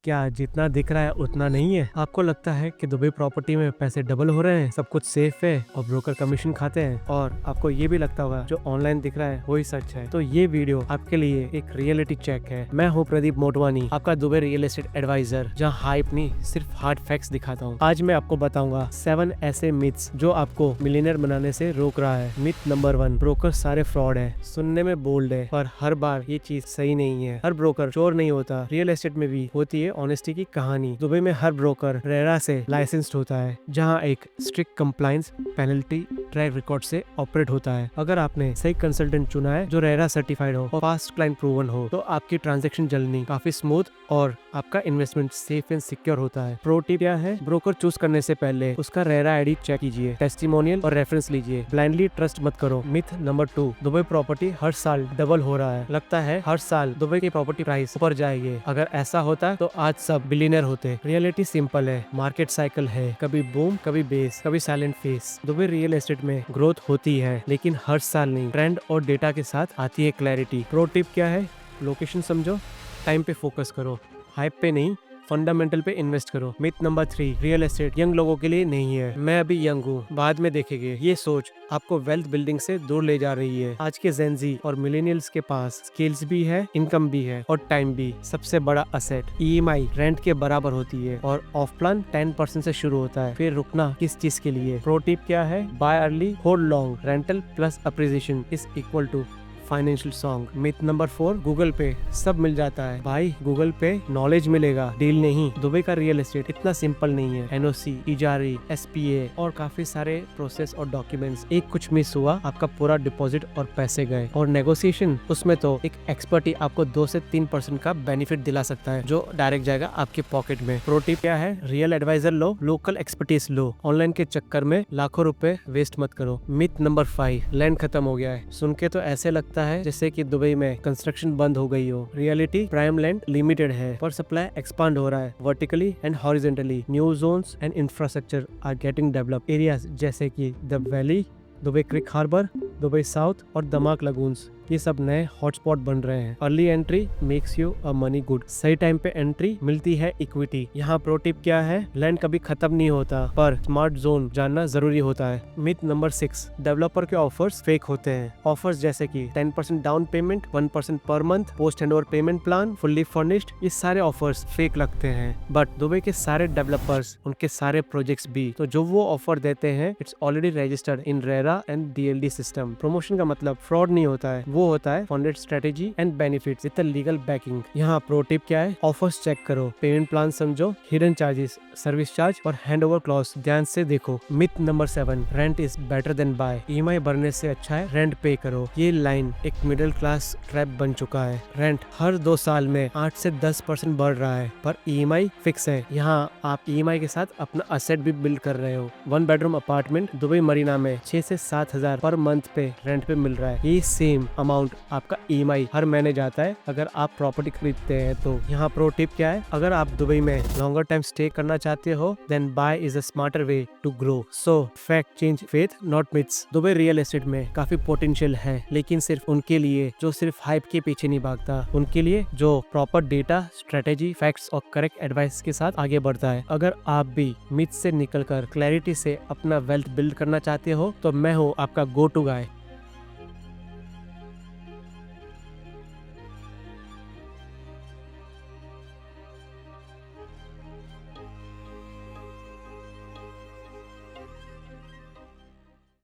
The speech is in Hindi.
क्या जितना दिख रहा है उतना नहीं है? आपको लगता है कि दुबई प्रॉपर्टी में पैसे डबल हो रहे हैं, सब कुछ सेफ है और ब्रोकर कमीशन खाते हैं, और आपको ये भी लगता होगा जो ऑनलाइन दिख रहा है वही सच है। तो ये वीडियो आपके लिए एक रियलिटी चेक है। मैं हूँ प्रदीप मोटवानी, आपका दुबई रियल एस्टेट एडवाइजर, जहाँ हाइप नहीं सिर्फ हार्ड फैक्ट्स दिखाता हूँ। आज मैं आपको बताऊंगा 7 ऐसे मिथ्स जो आपको मिलियनर बनाने से रोक रहा है। मिथ नंबर 1, ब्रोकर सारे फ्रॉड है। सुनने में बोल्ड है पर हर बार ये चीज सही नहीं है। हर ब्रोकर चोर नहीं होता। रियल एस्टेट में भी होती है ऑनेस्टी की कहानी। दुबई में हर ब्रोकर रेरा से लाइसेंस्ड होता है, जहां एक strict compliance penalty track record से ऑपरेट होता है। अगर आपने सही कंसल्टेंट चुना है जो रेरा सर्टिफाइड हो और फास्ट क्लाइंट प्रूवन हो, तो आपकी ट्रांजैक्शन जर्नी काफी स्मूथ और आपका इन्वेस्टमेंट सेफ एंड सिक्योर होता है। प्रो टिप क्या है? ब्रोकर चूज करने से पहले उसका रेरा आईडी चेक कीजिए, टेस्टिमोनियल और रेफरेंस लीजिए। ब्लाइंडली ट्रस्ट मत करो। मिथ नंबर 2, दुबई प्रॉपर्टी हर साल डबल हो रहा है। लगता है हर साल दुबई की प्रॉपर्टी प्राइस ऊपर जाएगी। अगर ऐसा होता तो आज सब बिलियनर होते। रियलिटी सिंपल है, मार्केट साइकिल है, कभी बूम कभी बेस कभी silent face. Dubai real estate में ग्रोथ होती है लेकिन हर साल नहीं। ट्रेंड और डेटा के साथ आती है क्लैरिटी। प्रो टिप क्या है? लोकेशन समझो, टाइम पे फोकस करो, हाइप पे नहीं, फंडामेंटल पे इन्वेस्ट करो। Myth number 3, real estate young लोगों के लिए नहीं है। मैं अभी यंग हूँ, बाद में देखेंगे। ये सोच आपको वेल्थ बिल्डिंग से दूर ले जा रही है। आज के जेनजी और मिलेनियल्स के पास स्किल्स भी है, इनकम भी है और टाइम भी। सबसे बड़ा असेट ईएमआई रेंट के बराबर होती है और ऑफ प्लान 10% से शुरू होता है। फिर रुकना किस चीज के लिए? प्रो टिप क्या है? Buy early hold long, rental plus appreciation is equal to financial song. Myth number 4, Google पे सब मिल जाता है। भाई गूगल पे नॉलेज मिलेगा, डील नहीं। दुबई का रियल एस्टेट इतना सिंपल नहीं है। एनओसी, इजारी, एसपीए और काफी सारे प्रोसेस और डॉक्यूमेंट्स। एक कुछ मिस हुआ, आपका पूरा डिपॉजिट और पैसे गए। और नेगोशिएशन, उसमें तो एक एक्सपर्ट ही आपको 2 से 3% का बेनिफिट दिला सकता है, जो डायरेक्ट जाएगा आपके पॉकेट में। प्रो टिप क्या है? रियल एडवाइजर लो, लोकल एक्सपर्टीज लो। ऑनलाइन के चक्कर में लाखों रुपए वेस्ट मत करो। मिथ नंबर 5, लैंड खत्म हो गया है। सुन के तो ऐसे लगता है जैसे कि दुबई में कंस्ट्रक्शन बंद हो गई हो। रियलिटी, प्राइम लैंड लिमिटेड है पर सप्लाई एक्सपांड हो रहा है vertically and horizontally. New zones and infrastructure are getting develop. Areas जैसे कि the Valley, Dubai Creek Harbour, Dubai South और दमाक लगून्स, ये सब नए हॉटस्पॉट बन रहे हैं। Early entry makes you a money good. सही टाइम पे एंट्री मिलती है इक्विटी। यहाँ प्रो टिप क्या है? लैंड कभी खत्म नहीं होता पर स्मार्ट जोन जानना जरूरी होता है। मिथ नंबर 6, डेवलपर के ऑफर्स फेक होते हैं। ऑफर्स जैसे कि 10% down payment, 1% per month, post handover payment plan, fully furnished, ये सारे ऑफर्स फेक लगते हैं। बट दुबई के सारे डेवलपर्स, उनके सारे प्रोजेक्ट्स भी, तो जो वो ऑफर देते हैं it's already registered in RERA and DLD system. Promotion का मतलब फ्रॉड नहीं होता है, वो होता है funded strategy and benefits with legal backing. यहाँ प्रो टिप क्या है? ऑफर्स चेक करो, पेमेंट प्लान समझो, हिडन चार्जेस, सर्विस चार्ज और हैंडओवर क्लॉज ध्यान से देखो। Myth number 7, rent is better than buy. EMI भरने से अच्छा है रेंट पे करो। ये लाइन एक मिडिल क्लास ट्रैप बन चुका है। रेंट हर 2 साल में 8 से 10% बढ़ रहा है पर ईएमआई फिक्स है। यहाँ आप ईएमआई के साथ अपना असेट भी बिल्ड कर रहे हो। 1 बेडरूम अपार्टमेंट दुबई मरीना में 6 से 7 हजार पर मंथ पे रेंट पे मिल रहा है। ये सेम अमाउंट आपका ईएमआई हर महीने जाता है अगर आप प्रॉपर्टी खरीदते हैं तो। यहाँ प्रो टिप क्या है? अगर आप दुबई में लॉन्गर टाइम स्टे करना चाहते हो then buy is a smarter way to grow. So fact change faith not myths. Dubai real estate में काफी पोटेंशियल है, लेकिन सिर्फ उनके लिए जो सिर्फ हाइप के पीछे नहीं भागता, उनके लिए जो प्रॉपर डेटा, स्ट्रेटेजी, फैक्ट्स और करेक्ट एडवाइस के साथ आगे बढ़ता है। अगर आप भी मिथ से निकलकर क्लैरिटी से अपना वेल्थ बिल्ड करना चाहते हो तो मैं हूँ आपका गो टू गाय।